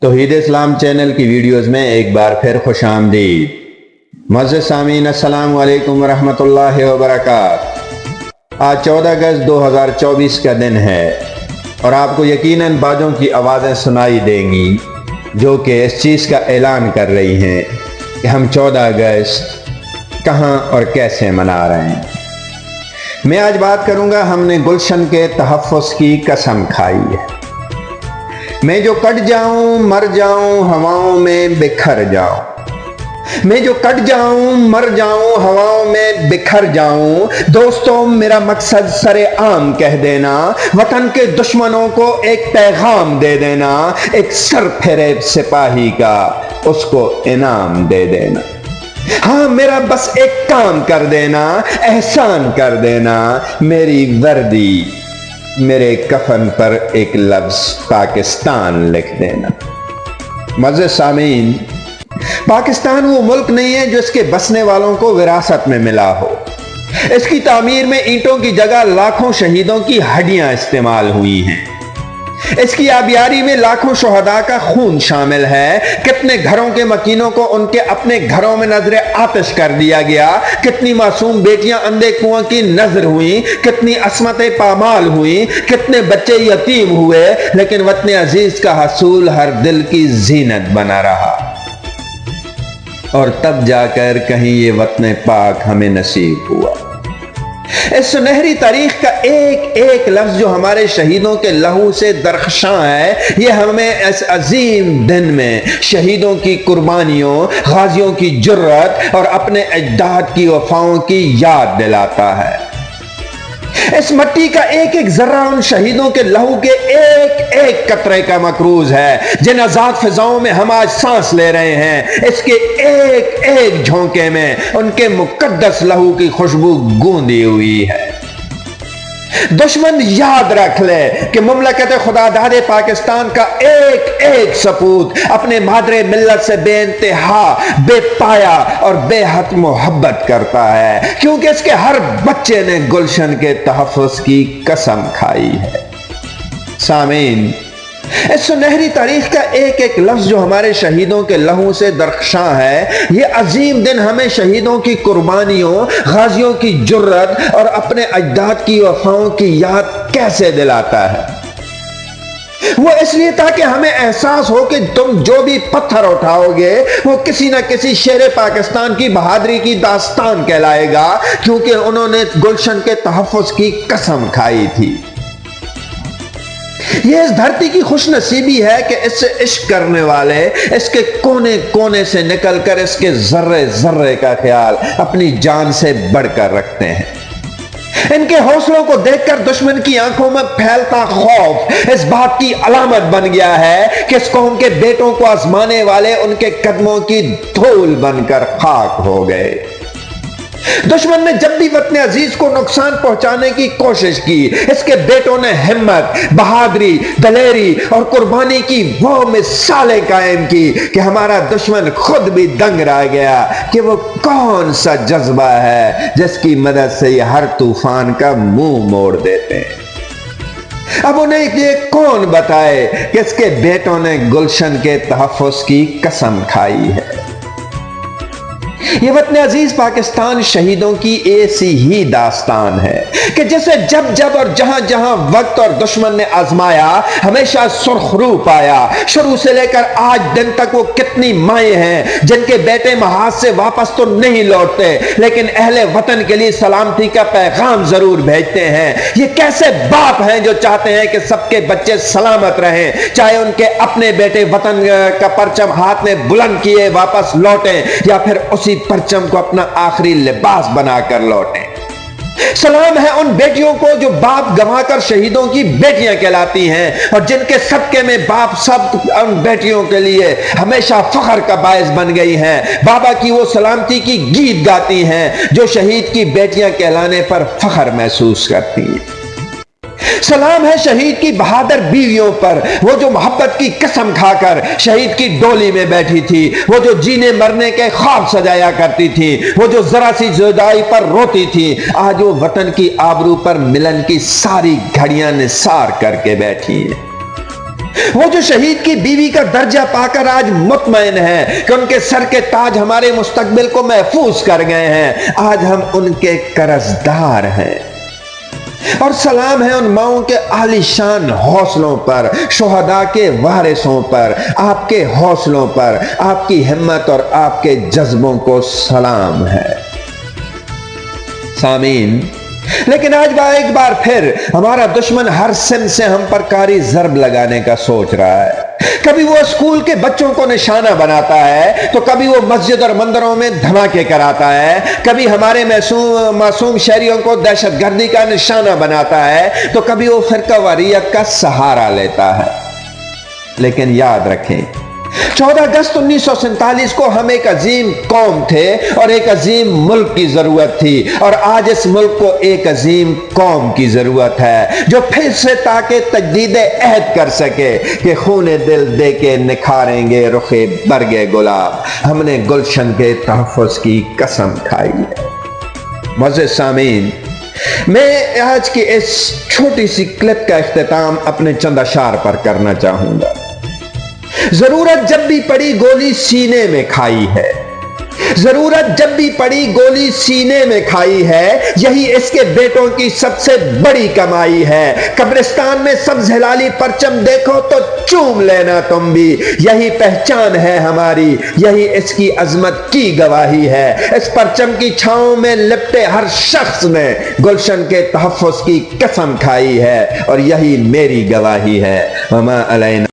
توحید اسلام چینل کی ویڈیوز میں ایک بار پھر خوش آمدید۔ معزز سامعین، السلام علیکم ورحمۃ اللہ وبرکاتہ۔ آج 14 اگست 2024 کا دن ہے اور آپ کو یقیناً باجوں کی آوازیں سنائی دیں گی جو کہ اس چیز کا اعلان کر رہی ہیں کہ ہم 14 اگست کہاں اور کیسے منا رہے ہیں۔ میں آج بات کروں گا، ہم نے گلشن کے تحفظ کی قسم کھائی ہے۔ میں جو کٹ جاؤں مر جاؤں ہواؤں میں بکھر جاؤں، میں جو کٹ جاؤں مر جاؤں ہواؤں میں بکھر جاؤں، دوستوں میرا مقصد سر عام کہہ دینا، وطن کے دشمنوں کو ایک پیغام دے دینا، ایک سر پھیرے سپاہی کا اس کو انعام دے دینا۔ ہاں، میرا بس ایک کام کر دینا، احسان کر دینا، میری وردی میرے کفن پر ایک لفظ پاکستان لکھ دینا۔ معزز سامعین، پاکستان وہ ملک نہیں ہے جو اس کے بسنے والوں کو وراثت میں ملا ہو۔ اس کی تعمیر میں اینٹوں کی جگہ لاکھوں شہیدوں کی ہڈیاں استعمال ہوئی ہیں۔ اس کی آبیاری میں لاکھوں شہداء کا خون شامل ہے۔ کتنے گھروں کے مکینوں کو ان کے اپنے گھروں میں نظر آتش کر دیا گیا، کتنی معصوم بیٹیاں اندھے کنواں کی نظر ہوئیں، کتنی عصمتیں پامال ہوئیں، کتنے بچے یتیم ہوئے، لیکن وطن عزیز کا حصول ہر دل کی زینت بنا رہا، اور تب جا کر کہیں یہ وطن پاک ہمیں نصیب ہوا۔ اس سنہری تاریخ کا ایک ایک لفظ جو ہمارے شہیدوں کے لہو سے درخشاں ہے، یہ ہمیں اس عظیم دن میں شہیدوں کی قربانیوں، غازیوں کی جرت اور اپنے اجداد کی وفاؤں کی یاد دلاتا ہے۔ اس مٹی کا ایک ایک ذرہ ان شہیدوں کے لہو کے ایک ایک قطرے کا مقروض ہے، جن آزاد فضاؤں میں ہم آج سانس لے رہے ہیں۔ اس کے ایک ایک جھونکے میں ان کے مقدس لہو کی خوشبو گوندی ہوئی ہے۔ دشمن یاد رکھ لے کہ مملکت خدا داد پاکستان کا ایک ایک سپوت اپنے مادر ملت سے بے انتہا، بے پایا اور بے حد محبت کرتا ہے، کیونکہ اس کے ہر بچے نے گلشن کے تحفظ کی قسم کھائی ہے۔ سامعین، اس سنہری تاریخ کا ایک ایک لفظ جو ہمارے شہیدوں کے لہو سے درخشاں ہے، یہ عظیم دن ہمیں شہیدوں کی قربانیوں، غازیوں کی جرت اور اپنے اجداد کی وفاؤں کی یاد کیسے دلاتا ہے؟ وہ اس لیے تاکہ ہمیں احساس ہو کہ تم جو بھی پتھر اٹھاؤ گے وہ کسی نہ کسی شیر پاکستان کی بہادری کی داستان کہلائے گا، کیونکہ انہوں نے گلشن کے تحفظ کی قسم کھائی تھی۔ یہ اس دھرتی کی خوش نصیبی ہے کہ اس سے عشق کرنے والے اس کے کونے کونے سے نکل کر اس کے ذرے ذرے کا خیال اپنی جان سے بڑھ کر رکھتے ہیں۔ ان کے حوصلوں کو دیکھ کر دشمن کی آنکھوں میں پھیلتا خوف اس بات کی علامت بن گیا ہے کہ اس قوم کے بیٹوں کو آزمانے والے ان کے قدموں کی دھول بن کر خاک ہو گئے۔ دشمن نے جب بھی وطن عزیز کو نقصان پہنچانے کی کوشش کی، اس کے بیٹوں نے ہمت، بہادری، دلیری اور قربانی کی وہ مثالیں قائم کی کہ ہمارا دشمن خود بھی دنگ رہ گیا کہ وہ کون سا جذبہ ہے جس کی مدد سے یہ ہر طوفان کا منہ موڑ دیتے ہیں۔ اب انہیں یہ کون بتائے کہ اس کے بیٹوں نے گلشن کے تحفظ کی قسم کھائی ہے۔ یہ وطن عزیز پاکستان شہیدوں کی ایسی ہی داستان ہے کہ جسے جب جب اور جہاں جہاں وقت اور دشمن نے آزمایا ہمیشہ سرخ رو پایا۔ شروع سے لے کر آج دن تک وہ کتنی مائیں ہیں جن کے بیٹے محاذ سے واپس تو نہیں لوٹتے لیکن اہل وطن کے لیے سلامتی کا پیغام ضرور بھیجتے ہیں۔ یہ کیسے باپ ہیں جو چاہتے ہیں کہ سب کے بچے سلامت رہیں، چاہے ان کے اپنے بیٹے وطن کا پرچم ہاتھ میں بلند کیے واپس لوٹیں یا پھر اسی پرچم کو اپنا آخری لباس بنا کر لوٹیں۔ سلام ہے ان بیٹیوں کو جو باپ گنوا کر شہیدوں کی بیٹیاں کہلاتی ہیں اور جن کے صدقے میں باپ سب ان بیٹیوں کے لیے ہمیشہ فخر کا باعث بن گئی ہیں۔ بابا کی وہ سلامتی کی گیت گاتی ہیں جو شہید کی بیٹیاں کہلانے پر فخر محسوس کرتی ہیں۔ سلام ہے شہید کی بہادر بیویوں پر، وہ جو محبت کی قسم کھا کر شہید کی ڈولی میں بیٹھی تھی، وہ جو جینے مرنے کے خواب سجایا کرتی تھی، وہ جو ذرا سی جدائی پر روتی تھی، آج وہ وطن کی آبرو پر ملن کی ساری گھڑیاں نثار کر کے بیٹھی ہیں۔ وہ جو شہید کی بیوی کا درجہ پا کر آج مطمئن ہے کہ ان کے سر کے تاج ہمارے مستقبل کو محفوظ کر گئے ہیں، آج ہم ان کے قرضدار ہیں۔ اور سلام ہے ان ماؤں کے عالی شان حوصلوں پر، شہداء کے وارثوں پر، آپ کے حوصلوں پر، آپ کی ہمت اور آپ کے جذبوں کو سلام ہے۔ سامعین، لیکن آج ایک بار پھر ہمارا دشمن ہر سمت سے ہم پر کاری ضرب لگانے کا سوچ رہا ہے۔ کبھی وہ اسکول کے بچوں کو نشانہ بناتا ہے تو کبھی وہ مسجد اور مندروں میں دھماکے کراتا ہے، کبھی ہمارے معصوم شہریوں کو دہشت گردی کا نشانہ بناتا ہے تو کبھی وہ فرقہ واریت کا سہارا لیتا ہے۔ لیکن یاد رکھیں، 14 اگست 1947 کو ہم ایک عظیم قوم تھے اور ایک عظیم ملک کی ضرورت تھی، اور آج اس ملک کو ایک عظیم قوم کی ضرورت ہے جو پھر سے تاکہ تجدید عہد کر سکے کہ خون دل دے کے نکھاریں گے رخ برگ گلاب۔ ہم نے گلشن کے تحفظ کی قسم کھائی ہے۔ معزز سامعین، میں آج کی اس چھوٹی سی کلپ کا اختتام اپنے چند اشعار پر کرنا چاہوں گا۔ ضرورت جب بھی پڑی گولی سینے میں کھائی ہے، ضرورت جب بھی پڑی گولی سینے میں کھائی ہے، یہی اس کے بیٹوں کی سب سے بڑی کمائی ہے۔ قبرستان میں سبز ہلالی پرچم دیکھو تو چوم لینا تم بھی، یہی پہچان ہے ہماری، یہی اس کی عظمت کی گواہی ہے۔ اس پرچم کی چھاؤں میں لپٹے ہر شخص نے گلشن کے تحفظ کی قسم کھائی ہے، اور یہی میری گواہی ہے۔ وما علینا